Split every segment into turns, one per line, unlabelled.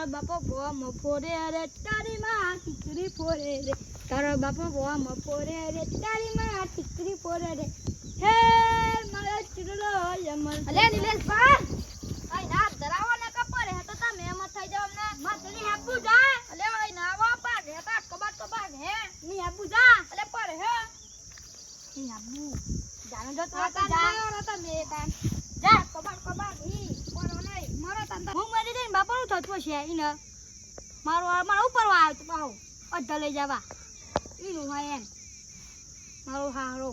બાપો બોવા મફોરે રે તારી માં ટીકરી ફોરે રે તારો બાપો બોવા મફોરે રે તારી માં ટીકરી ફોરે રે હે મારા ચિરલો યમન અલે નિલેશ બા આઈ ના ધરાવો ને કપરે હે તો તમે એમ થઈ જાવ ને મતલી હેપુ જા અલે આઈ ના વા પા હે તા કબાટ હે ની હેપુ જા અલે પર હે ની હેપુ જાનો જો તો જા તમે કાન જા કબાટ ઈ પરો નહીં મારો તંતા હું મરી દઈને બાપાનું થતું છે ઈને મારો ઉપર આવ્યો તો પાહો અડધા લઈ જવા ઈનું હોય એમ મારો હારો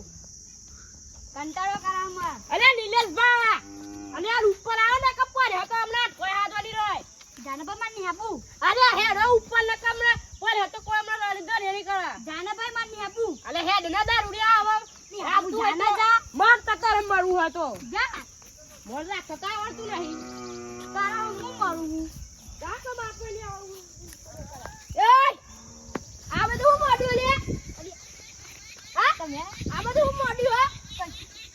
કંટાળો કરામાં અલે નિલેશભા અલે આ ઉપર આવો ને કપર હે તો હમણાં કોઈ હાથ વાળી રહે જાનભાઈ માની હાપુ અરે હેડ ઉપર ન કમરે પર હે તો કોઈ હમણાં રડગર હેરી કરે જાનભાઈ માની હાપુ અલે હેડ ના દારૂડિયા આવો ની હાપુ જાના જા માર તકર મારું હતો જા મોર રાખતા આવડતું નહીં તારા હું મારું કા તો બાપે લે આવું એય આ બધું મોડ્યું લે હા તમે આ બધું મોડ્યું હે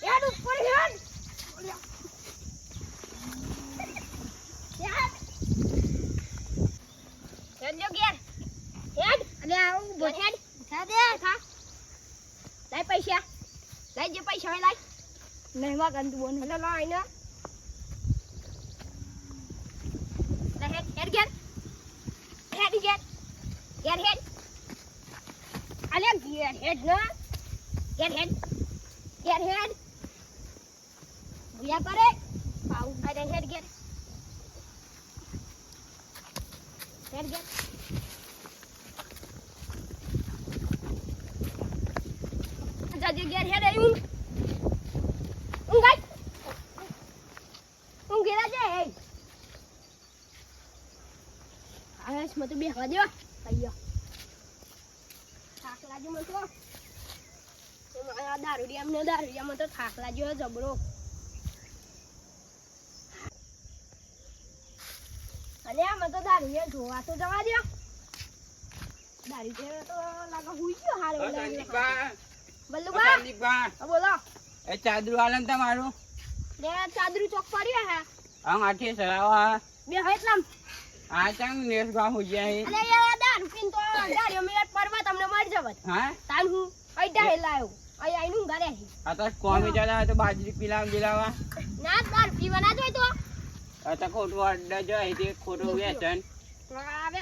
યાદ ઉપર હેડ યાદ હેડ ગેર હેડ અને આવું બોલ હેડ ઉઠા દે ખા લાય પૈસા લાય જે પૈસા હોય લાય નહીં માં કંતુ બોન હેલો લાય ને હેડ અલે હેડ ના હેડ ભૂયા કરે પાઉ અરે હેડ જાજે હેડ આયું ગાય ગેરા જાય આવેશ મત બે હવા દેવા કઈયો થાક લાગ્યો મત તો આ દારૂડિયામાં તો થાક લાગ્યો જબરો અલે આ મત દારૂડિયા જોવા તો જવા દે દારૂડિયા તો લાગે હુઈ ગયો હારે બલ્લુબા બોલો
એ ચાદરુ આલન તમારું
લે ચાદરુ ચોક પડ્યો હે
આમ આઠે સરાવા
બે હૈતલામ
આ ચાંગ નેસ ગા હો જાય
અલે યાર દારૂ પીન તો ગાડીઓ મેટ પરવા તમને મરી જવત
હા
તાન હું આઈડા હેલાયો આઈ આઈનું ગારે
આ તો કોમી જલા તો બાજરી પીલામ દિલાવા
ના દારૂ પીવા ના જોય તો
આ તો ખોટું અડ્ડા જાય તે ખોટું વેચન
આવે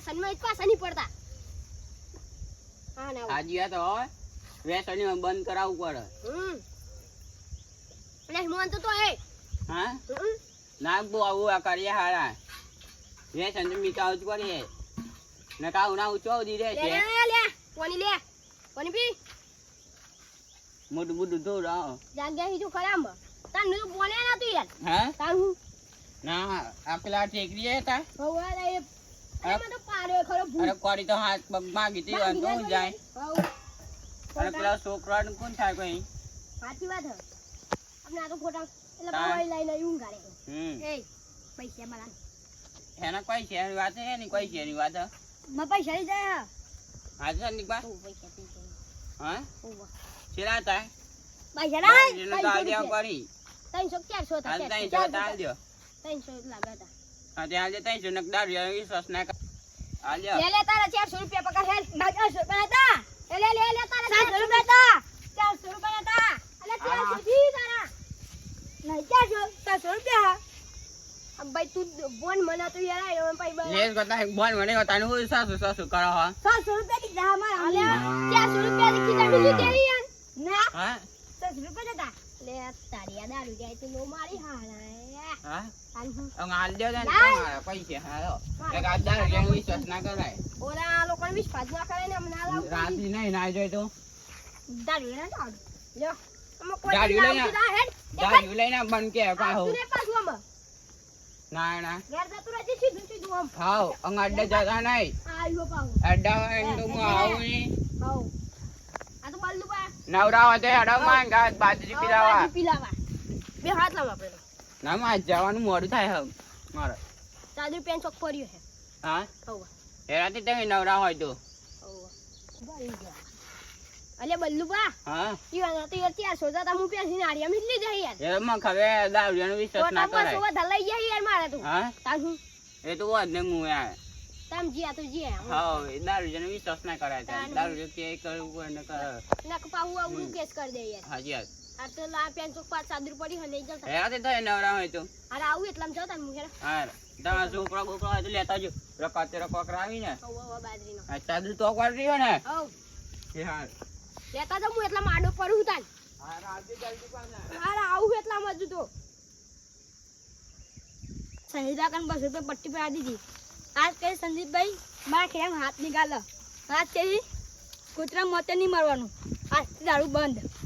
સન માં પાછા નહીં પડતા હા ના
આજી તો વેચણી બંધ કરાવવું પડે
એટલે મોન તો હે
હા ના બો આવું આ કરીએ હારા વેચન તો મીકાવ જ કરીએ ને કાઉ ના ઉચો દી દે છે
લે કોની પી
મોટું બુડું તો રાવ
જાગ્યા હી જો ખરામ તાન નું બોલે ના તું યાર
હા
તાન હું
ના આ પેલા ટેકરી હતા
ભગવાન એ એમાં તો પાડ્યો ખરો ભૂત
અરે કોરી તો હાથ પગ માગી તી તો જાય અરે પેલા છોકરાનું કોણ થાય કોઈ
સાચી વાત હે આપણે આ તો ખોટા એટલે પાવઈ લઈને ઊંઘ ગાડે એ પૈસા મારા
એના કોઈ છે એની વાત હે ની કોઈ છે એની વાત
મ પૈસા લઈ જાય
હાજર નીકળા
પૈસા પી
હા
ઓવા
ચેલા થાય
પૈસા ના
એનો કાલ દેવ કરી
300 400
હાલ
થાય
300 તાલ દયો
300 લાગતા
હા ત્યાં જે 300 નકદાર વિશ્વાસ ના હાલ દયો
લે તારા 400 રૂપિયા પગાર હે 400 રૂપિયા હતા લે તારા 400 રૂપિયા હતા 400 રૂપિયા હતા અલે 400 દી તારા નહીં 400 રૂપિયા अब भाई तू बोन मना तो यार आयो भाई
ले कहता है बोन मने होता नहीं वो सासु करा हा
100 रुपया की जा हमारा अले 400 रुपया की कितना मिली तेरी यार ना
हां
100 रुपया देता ले तारिया दारू जाए तो नो मारी हां
हां
तान
ang al dia kan તમારા પૈસા હાલો એક આ દારૂ જેનો વિશ્વાસ ના કરાય
ઓલા લોકોને વિશ્વાસ ના કરે ને અમને આલા
રાતી નહીં ના જોય તો
દારૂ ના ચાલ લ્યો અમે કોઈ
દારૂ લઈને બન કે કા હો
તું ને પાછું અમે
ના ના
ઘર જતું રહેજે સીધું આમ
હાઉ ang અડ્ડા જતા નહીં
આયો પાઉ
અડ્ડા એમ તો હું આવું નહીં
હાઉ આ તો બલ્લુ બા
નવરાવા તે અડા માં ગાત બાજરી પીલાવા
બે હાથ લાવ આપણે
ના માં જવાનું મોડું થાય હમ મારે
ચાદર પેન ચોક પડ્યો હે
હા
હાઉ
એરાથી તમે નવરા હોય તો
હાઉ બળી ગયા અલે બલ્લુ બા
હા
ઈવા તો યાર 400 દાતા હું પેસી નાડિયા મિલી જાય યાર
એ માં ખવે દારૂનો વિશ્વાસ ના કરાય
તો ધલાઈ જાય યાર મારે તું
હા
તાજુ
એ તો વાત ને હું યાર
તમ જીયા તો જીયા
હા એ દારૂ જને વિશ્વાસ ના કરાય તાર દારૂ જો કે કરવું કોઈ ને કર
નક પાવું આવડું કેસ કરી દે યાર
હાજી યાર
આ તો લા પેન ચોક પાસ સાદુર પડી હને જલ
હે આ તે થાય નવરા હોય તો
અરે આવું એટલામ જો તને મુખેરા
હા તમારા છોકરા બોકરા હોય તો લેતા જો રકાતે રકોકરા આવી ને
ઓ બાજરીનો
આ સાદું તો વાર રહ્યો ને
હો
એ હા
લેતા તો હું એટલા માડો પડું તાન
હા રાતે જલ્દી પાછા
અરે આવું એટલા મજુ તો
સંજીતા કાન બસ તો પટ્ટી પા દીધી આજ કઈ સંદીપભાઈ મારા ખેમ હાથ નિકાલો આજ કઈ કૂતરા મોતે નહીં મારવાનું આજથી દારૂ બંધ